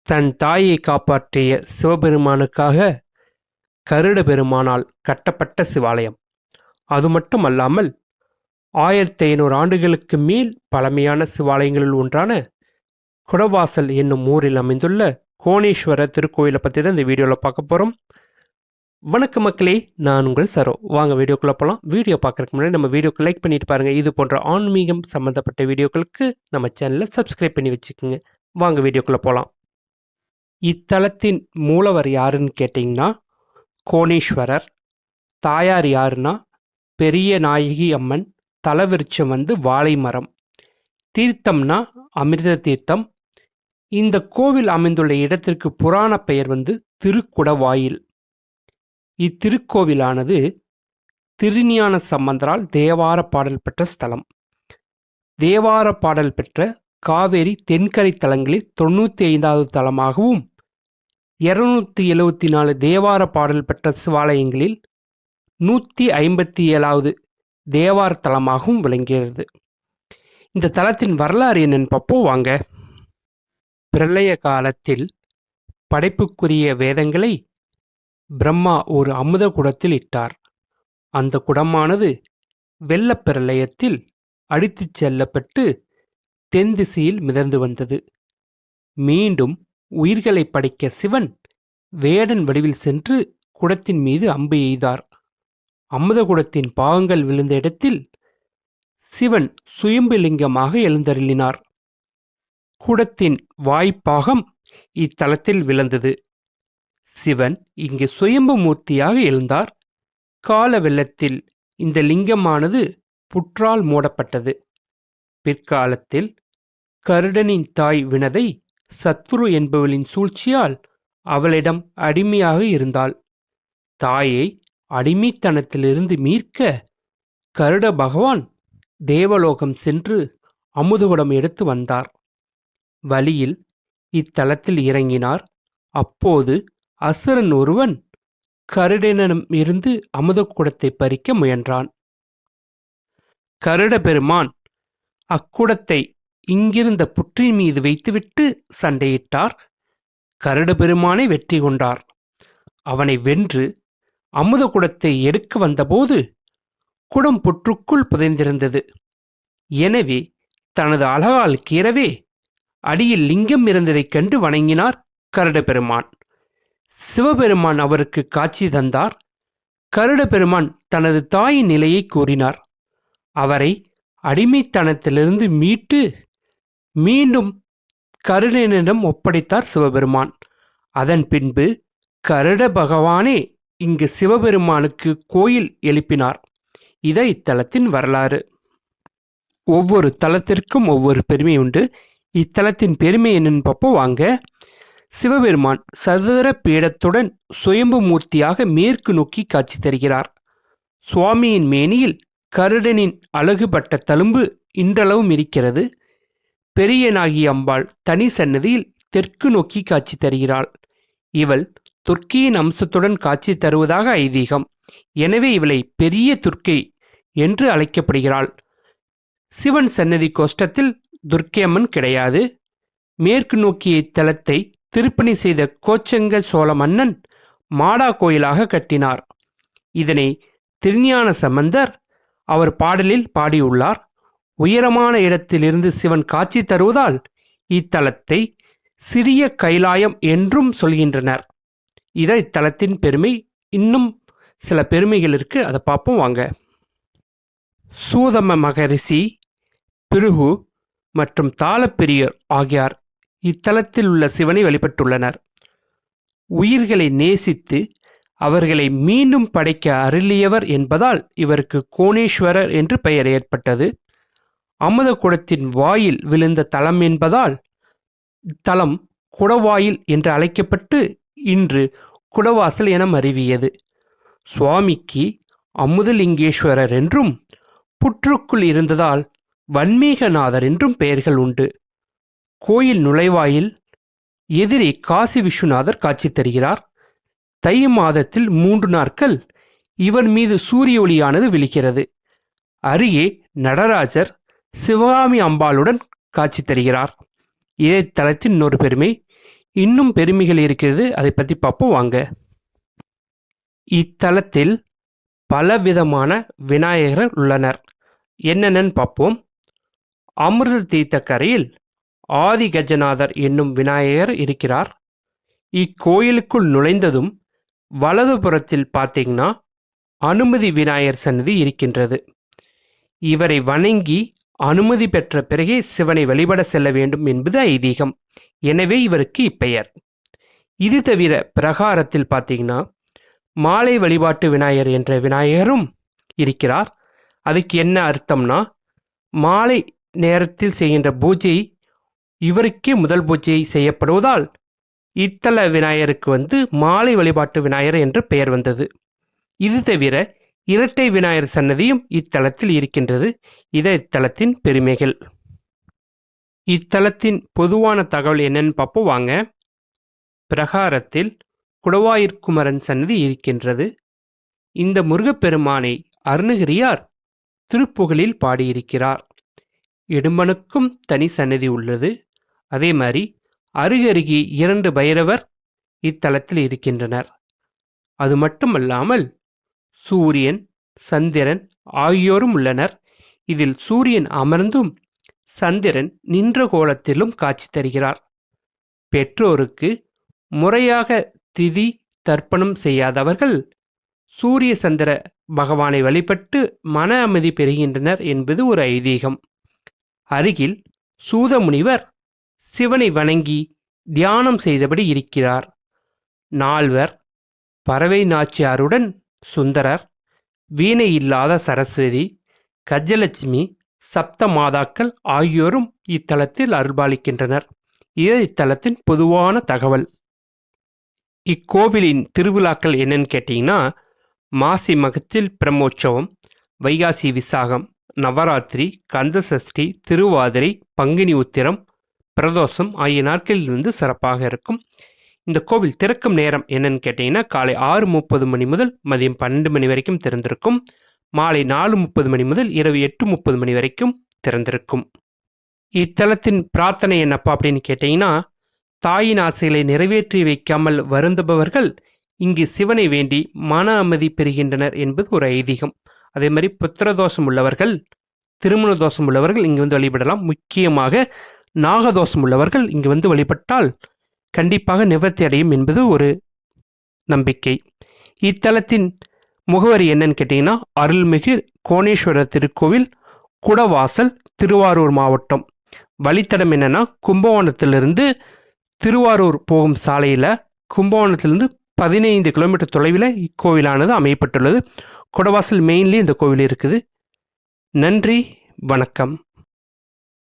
தன் தாயை காப்பாற்றிய சிவபெருமானுக்காக கருட பெருமானால் கட்டப்பட்ட சிவாலயம். அது மட்டுமல்லாமல் 1500 ஆண்டுகளுக்கு மேல் பழமையான சிவாலயங்களில் ஒன்றான குடவாசல் என்னும் ஊரில் அமைந்துள்ள கோணேஸ்வரர் திருக்கோயிலை பற்றி தான் இந்த வீடியோவில் பார்க்க போகிறோம். வணக்கம் மக்களே, நான் உங்கள் சரோ. வாங்க வீடியோக்குள்ளே போகலாம். வீடியோ பார்க்குறதுக்கு முன்னாடி நம்ம வீடியோக்கு லைக் பண்ணிட்டு பாருங்கள். இது போன்ற ஆன்மீகம் சம்மந்தப்பட்ட வீடியோக்களுக்கு நம்ம சேனலை சப்ஸ்கிரைப் பண்ணி வச்சுக்கோங்க. வாங்க வீடியோக்குள்ளே போகலாம். இத்தலத்தின் மூலவர் யாருன்னு கேட்டிங்கன்னா கோணேஸ்வரர். தாயார் யாருன்னா பெரிய நாயகி அம்மன். தலவிருட்சம் வாழை மரம். தீர்த்தம்னா அமிர்த தீர்த்தம். இந்த கோவில் அமைந்துள்ள இடத்திற்கு புராண பெயர் திருக்குடவாயில். இத்திருக்கோவிலானது திருஞான சம்பந்தரால் தேவார பாடல் பெற்ற ஸ்தலம். தேவார பாடல் பெற்ற காவேரி தென்கரை தலங்களில் 95வது தலமாகவும் 274 தேவார பாடல் பெற்ற சிவாலயங்களில் 157வது தேவார தலமாகவும் விளங்குகிறது. இந்த தலத்தின் வரலாறு என்னன்னு பார்ப்போம் வாங்க. பிரளய காலத்தில் படைப்புக்குரிய வேதங்களை பிரம்மா ஒரு அமுத குடத்தில் இட்டார். அந்த குடமானது வெள்ளப்பிரளயத்தில் அடித்துச் செல்லப்பட்டு தென் திசையில் மிதந்து வந்தது. மீண்டும் உயிர்களை படைக்க சிவன் வேடன் வடிவில் சென்று குடத்தின் மீது அம்பு எய்தார். அமுத குடத்தின் பாகங்கள் விழுந்த இடத்தில் சிவன் சுயம்புலிங்கமாக எழுந்தருளினார். குடத்தின் வாய்ப்பாகம் இத்தலத்தில் விழுந்தது. சிவன் இங்கு சுயம்பு மூர்த்தியாக எழுந்தார். கால வெள்ளத்தில் இந்த லிங்கமானது புற்றால் மூடப்பட்டது. பிற்காலத்தில் கருடனின் தாய் வினதை சத்ரு என்பவளின் சூழ்ச்சியால் அவளிடம் அடிமையாக இருந்தாள். தாயை அடிமைத்தனத்திலிருந்து மீட்க கருட பகவான் தேவலோகம் சென்று அமுதகுடம் எடுத்து வந்தார். வழியில் இத்தலத்தில் இறங்கினார். அப்போது அசுரன் ஒருவன் கருடனிடம் இருந்து அமுதக்குடத்தை பறிக்க முயன்றான். கருட பெருமான் அக்குடத்தை இங்கிருந்த புற்றின் மீது வைத்துவிட்டு சண்டையிட்டார். கருட பெருமானை வெற்றி கொண்டார். அவனை வென்று அமுத குடத்தை எடுக்க வந்தபோது குடம் புற்றுக்குள் புதைந்திருந்தது. எனவே தனது அழகால் கீறவே அடியில் லிங்கம் இருந்ததைக் கண்டு வணங்கினார் கருட பெருமான். சிவபெருமான் அவருக்கு காட்சி தந்தார். கருட பெருமான் தனது தாயின் நிலையை கூறினார். அவரை அடிமைத்தனத்திலிருந்து மீட்டு மீண்டும் கருடனிடம் ஒப்படைத்தார் சிவபெருமான். அதன் பின்பு கருட பகவானே இங்கு சிவபெருமானுக்கு கோயில் எழுப்பினார். இதை இத்தலத்தின் வரலாறு. ஒவ்வொரு தலத்திற்கும் ஒவ்வொரு பெருமை உண்டு. இத்தலத்தின் பெருமை என்னன்னு பார்ப்போம் வாங்க. சிவபெருமான் சதுர பீடத்துடன் சுயம்பு மூர்த்தியாக மேற்கு நோக்கி காட்சி தருகிறார். சுவாமியின் மேனியில் கருடனின் அழகுபட்ட தழும்பு இன்றளவும் இருக்கிறது. பெரிய நாயகி அம்பாள் தனி சன்னதியில் தெற்கு நோக்கி காட்சி தருகிறாள். இவள் துர்க்கியின் அம்சத்துடன் காட்சி தருவதாக ஐதீகம். எனவே இவளை பெரிய துர்க்கை என்று அழைக்கப்படுகிறாள். சிவன் சன்னதி கோஷ்டத்தில் துர்க்கையம்மன் கிடையாது. மேற்கு நோக்கிய இத்தலத்தை திருப்பணி செய்த கோச்சங்க சோழ மன்னன் மாடா கோயிலாக கட்டினார். இதனை திருஞான சம்பந்தர் அவர் பாடலில் பாடியுள்ளார். உயரமான இடத்திலிருந்து சிவன் காட்சி தருவதால் இத்தலத்தை சிறிய கைலாயம் என்றும் சொல்கின்றனர். இதை இத்தலத்தின் பெருமை. இன்னும் சில பெருமைகள் இருக்கு, அதை பார்ப்போம் வாங்க. சூதம மகரிஷி, பிருகு மற்றும் தாளப்பெரியோர் ஆகியோர் இத்தலத்தில் உள்ள சிவனை வழிபட்டுள்ளனர். உயிர்களை நேசித்து அவர்களை மீண்டும் படைக்க அருளியவர் என்பதால் இவருக்கு கோணேஸ்வரர் என்று பெயர் ஏற்பட்டது. அமுத குடத்தின் வாயில் விழுந்த தலம் என்பதால் தலம் குடவாயில் என்று அழைக்கப்பட்டு இன்று குடவாசல் என மருவியது. சுவாமிக்கு அமுதலிங்கேஸ்வரர் என்றும் புற்றுக்குள் இருந்ததால் வன்மீகநாதர் என்றும் பெயர்கள் உண்டு. கோயில் நுழைவாயில் எதிரே காசி விஸ்வநாதர் காட்சி தருகிறார். தை மாதத்தில் 3 நாட்கள் இவர் மீது சூரிய ஒளியானது விழிக்கிறது. அருகே நடராஜர் சிவகாமி அம்பாளுடன் காட்சி தருகிறார். இதே தலத்தின் இன்னொரு பெருமை, இன்னும் பெருமைகள் இருக்கிறது, அதை பற்றி பார்ப்போம் வாங்க. இத்தலத்தில் பலவிதமான விநாயகர் உள்ளனர். என்னென்னு பார்ப்போம். அமிர்த தீர்த்த கரையில் ஆதி கஜநாதர் என்னும் விநாயகர் இருக்கிறார். இக்கோயிலுக்குள் நுழைந்ததும் வலதுபுறத்தில் பார்த்தீங்கன்னா அனுமதி விநாயகர் சன்னதி இருக்கின்றது. இவரை வணங்கி அனுமதி பெற்ற பிறகே சிவனை வழிபட செல்ல வேண்டும் என்பது ஐதீகம். எனவே இவருக்கு இப்பெயர். இது தவிர பிரகாரத்தில் பார்த்தீங்கன்னா மாலை வழிபாட்டு விநாயகர் என்ற விநாயகரும் இருக்கிறார். அதுக்கு என்ன அர்த்தம்னா, மாலை நேரத்தில் செய்கின்ற பூஜை இவருக்கே முதல் பூஜை செய்யப்படுவதால் இத்தல விநாயகருக்கு மாலை வழிபாட்டு விநாயகர் என்று பெயர் வந்தது. இது தவிர இரட்டை விநாயகர் சன்னதியும் இத்தலத்தில் இருக்கின்றது. இதை இத்தலத்தின் பெருமைகள். இத்தலத்தின் பொதுவான தகவல் என்னன்னு பார்ப்போம் வாங்க. பிரகாரத்தில் குடவாயிற்குமரன் சன்னதி இருக்கின்றது. இந்த முருகப்பெருமானை அருணகிரியார் திருப்புகழில் பாடியிருக்கிறார். இடும்பனுக்கும் தனி சன்னதி உள்ளது. அதே மாதிரி அருகருகே 2 பைரவர் இத்தலத்தில் இருக்கின்றனர். அது மட்டுமல்லாமல் சூரியன், சந்திரன் ஆகியோரும் உள்ளனர். இதில் சூரியன் அமர்ந்தும் சந்திரன் நின்ற கோலத்திலும் காட்சி தருகிறார். பெற்றோருக்கு முறையாக திதி தர்ப்பணம் செய்யாதவர்கள் சூரிய சந்திர பகவானை வழிபட்டு மன அமைதி பெறுகின்றனர் என்பது ஒரு ஐதீகம். அருகில் சூதமுனிவர் சிவனை வணங்கி தியானம் செய்தபடி இருக்கிறார். 4வர் பறவை நாச்சியாருடன் சுந்தரர், வீணை இல்லாத சரஸ்வதி, கஜலட்சுமி, சப்த மாதாக்கள் ஆகியோரும் இத்தலத்தில் அருள்பாலிக்கின்றனர். இது இத்தலத்தின் பொதுவான தகவல். இக்கோவிலின் திருவிழாக்கள் என்னன்னு கேட்டிங்கன்னா, மாசி மகத்தில் பிரம்மோற்சவம், வைகாசி விசாகம், நவராத்திரி, கந்தசஷ்டி, திருவாதிரை, பங்குனி உத்திரம், பிரதோஷம் ஆகிய நாட்களிலிருந்து சிறப்பாக இருக்கும். இந்த கோவில் திறக்கும் நேரம் என்னன்னு கேட்டிங்கன்னா, காலை 6:30 மணி முதல் மதியம் 12 மணி வரைக்கும் திறந்திருக்கும். மாலை 4:30 மணி முதல் இரவு 8:30 மணி வரைக்கும் திறந்திருக்கும். இத்தலத்தின் பிரார்த்தனை என்னப்பா அப்படின்னு கேட்டிங்கன்னா, தாயின் ஆசைகளை நிறைவேற்றி வைக்காமல் வருந்துபவர்கள் இங்கு சிவனை வேண்டி மன அமைதி பெறுகின்றனர் என்பது ஒரு ஐதீகம். அதே மாதிரி புத்திரதோஷம் உள்ளவர்கள், திருமண தோஷம் உள்ளவர்கள் இங்கு வழிபடலாம். முக்கியமாக நாகதோஷம் உள்ளவர்கள் இங்கு வழிபட்டால் கண்டிப்பாக நிவர்த்தி அடையும் என்பது ஒரு நம்பிக்கை. இத்தலத்தின் முகவரி என்னன்னு கேட்டிங்கன்னா, அருள்மிகு கோணேஸ்வரர் திருக்கோவில், குடவாசல், திருவாரூர் மாவட்டம். வழித்தடம் என்னன்னா, கும்பகோணத்திலிருந்து திருவாரூர் போகும் சாலையில் கும்பகோணத்திலிருந்து 15 கிலோமீட்டர் தொலைவில் இக்கோவிலானது அமையப்பட்டுள்ளது. குடவாசல் மெயின்லேயே இந்த கோவில் இருக்குது. நன்றி, வணக்கம்.